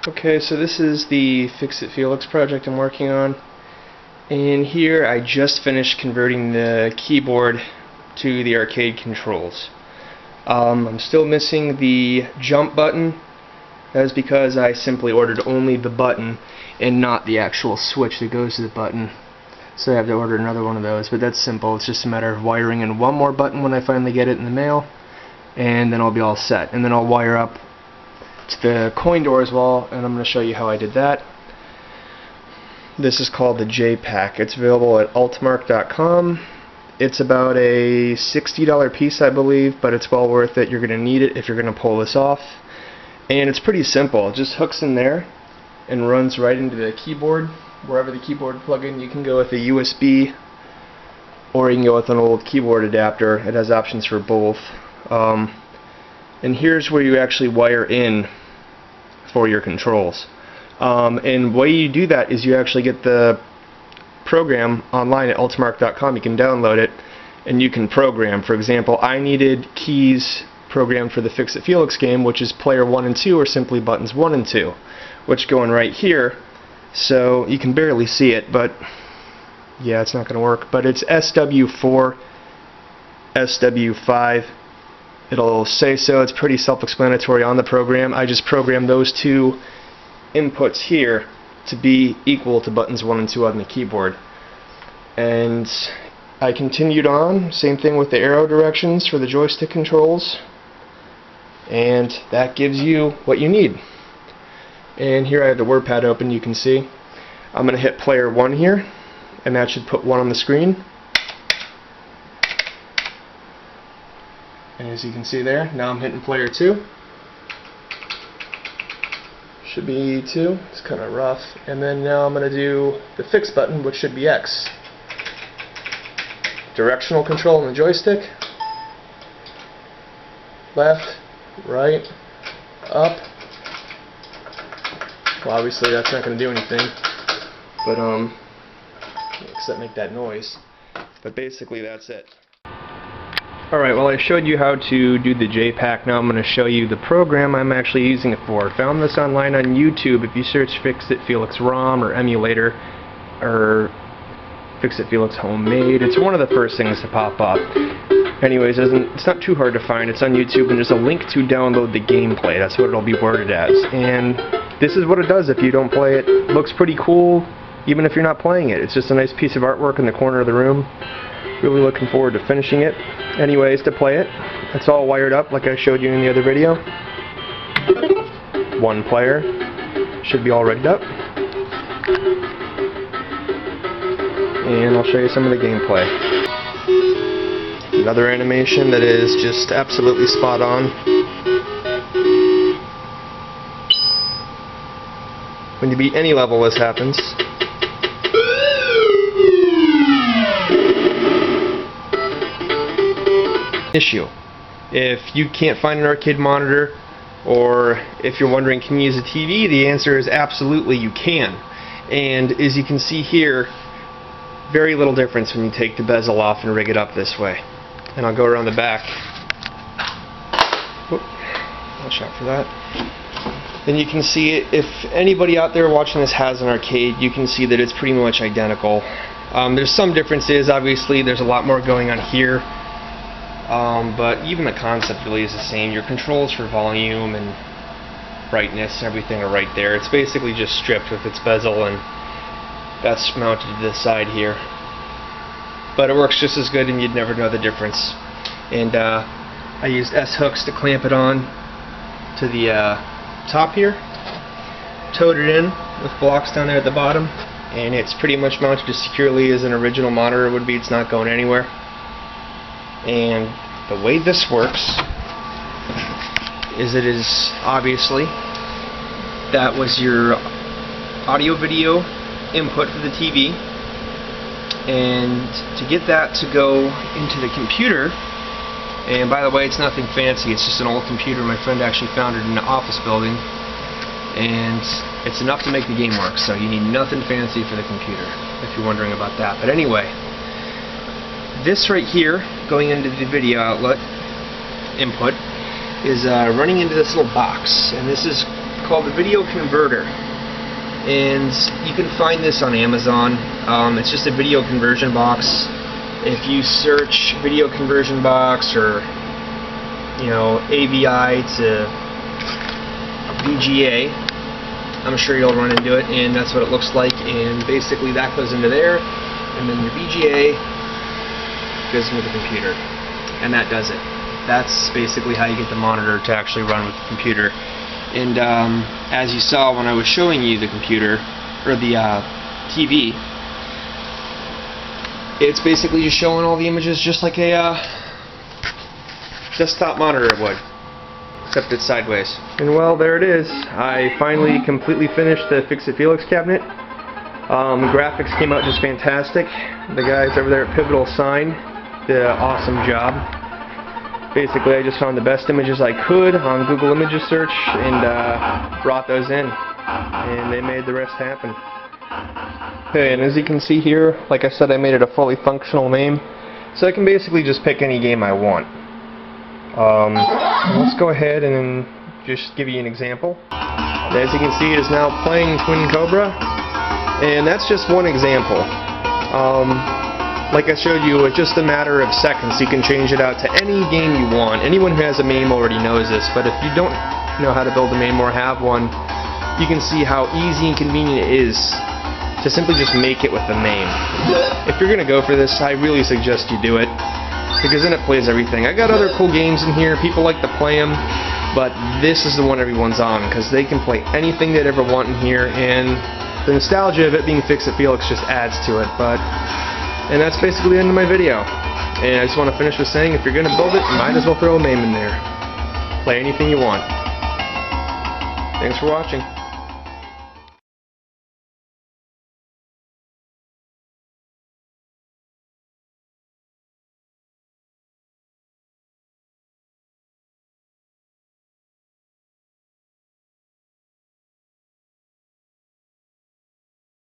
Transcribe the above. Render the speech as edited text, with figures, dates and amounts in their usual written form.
Okay, so this is the Fix It Felix project I'm working on, and here I just finished converting the keyboard to the arcade controls. I'm still missing the jump button. That is because I simply ordered only the button and not the actual switch that goes to the button, so I have to order another one of those, but that's simple. It's just a matter of wiring in one more button when I finally get it in the mail, and then I'll be all set. And then I'll wire up to the coin door as well, and I'm going to show you how I did that. This is called the J-Pack. It's available at altmark.com. It's about a $60 piece, I believe, but it's well worth it. You're going to need it if you're going to pull this off. And it's pretty simple. It just hooks in there and runs right into the keyboard. Wherever the keyboard plug-in, you can go with a USB, or you can go with an old keyboard adapter. It has options for both. And here's where you actually wire in for your controls. And the way you do that is you actually get the program online at altmark.com. You can download it and you can program. For example, I needed keys programmed for the Fix It Felix game, which is player 1 and 2, or simply buttons 1 and 2, which go in right here. So you can barely see it, but yeah, it's not going to work. But it's SW4, SW5. It'll say so. It's pretty self-explanatory on the program. I just programmed those two inputs here to be equal to buttons 1 and 2 on the keyboard. And I continued on, same thing with the arrow directions for the joystick controls, and that gives you what you need. And here I have the WordPad open. You can see I'm going to hit player 1 here, and that should put 1 on the screen. And as you can see there, now I'm hitting player 2. Should be 2. It's kind of rough. And then now I'm going to do the fix button, which should be X. Directional control on the joystick. Left, right, up. Well, obviously that's not going to do anything, but except make that noise. But basically that's it. Alright, well, I showed you how to do the J-Pack. Now I'm going to show you the program I'm actually using it for. I found this online on YouTube. If you search Fix It Felix ROM or emulator, or Fix It Felix Homemade, it's one of the first things to pop up. Anyways, it's not too hard to find. It's on YouTube, and there's a link to download the gameplay. That's what it'll be worded as. And this is what it does if you don't play it. It looks pretty cool, even if you're not playing it. It's just a nice piece of artwork in the corner of the room. Really looking forward to finishing it. Anyways, to play it, it's all wired up like I showed you in the other video. One player. Should be all rigged up. And I'll show you some of the gameplay. Another animation that is just absolutely spot on. When you beat any level, this happens. Issue. If you can't find an arcade monitor, or if you're wondering can you use a TV, the answer is absolutely you can. And as you can see here, very little difference when you take the bezel off and rig it up this way. And I'll go around the back. Whoop. Watch out for that. Then you can see it. If anybody out there watching this has an arcade, you can see that it's pretty much identical. There's some differences. Obviously there's a lot more going on here. But even the concept really is the same. Your controls for volume and brightness and everything are right there. It's basically just stripped with its bezel, and that's mounted to the side here. But it works just as good, and you'd never know the difference. And I used S-hooks to clamp it on to the top here. Towed it in with blocks down there at the bottom, and it's pretty much mounted as securely as an original monitor would be. It's not going anywhere. And the way this works is it is obviously, that was your audio video input for the TV, and to get that to go into the computer, and by the way, it's nothing fancy, it's just an old computer my friend actually found it in an office building, and it's enough to make the game work, so you need nothing fancy for the computer if you're wondering about that. But anyway, this right here, going into the video outlet input, is running into this little box, and this is called the Video Converter, and you can find this on Amazon. It's just a video conversion box. If you search video conversion box or AVI to VGA, I'm sure you'll run into it, and that's what it looks like. And basically that goes into there, and then your VGA goes into the computer, and that does it. That's basically how you get the monitor to actually run with the computer. And as you saw when I was showing you the computer, or the TV, it's basically just showing all the images just like a desktop monitor would, except it's sideways. And well, there it is. I finally completely finished the Fix-It Felix cabinet. The graphics came out just fantastic. The guys over there at Pivotal Sign did an awesome job. Basically, I just found the best images I could on Google Images search and brought those in, and they made the rest happen. Okay, and as you can see here, like I said, I made it a fully functional MAME, so I can basically just pick any game I want. Let's go ahead and just give you an example. As you can see, it is now playing Twin Cobra, and that's just one example. Like I showed you, it's just a matter of seconds. You can change it out to any game you want. Anyone who has a MAME already knows this, but if you don't know how to build a MAME or have one, you can see how easy and convenient it is to simply just make it with a MAME. If you're going to go for this, I really suggest you do it, because then it plays everything. I got other cool games in here, people like to play them, but this is the one everyone's on, because they can play anything they'd ever want in here, and the nostalgia of it being Fix-It Felix just adds to it. And that's basically the end of my video. And I just want to finish with saying, if you're going to build it, you might as well throw a MAME in there. Play anything you want. Thanks for watching.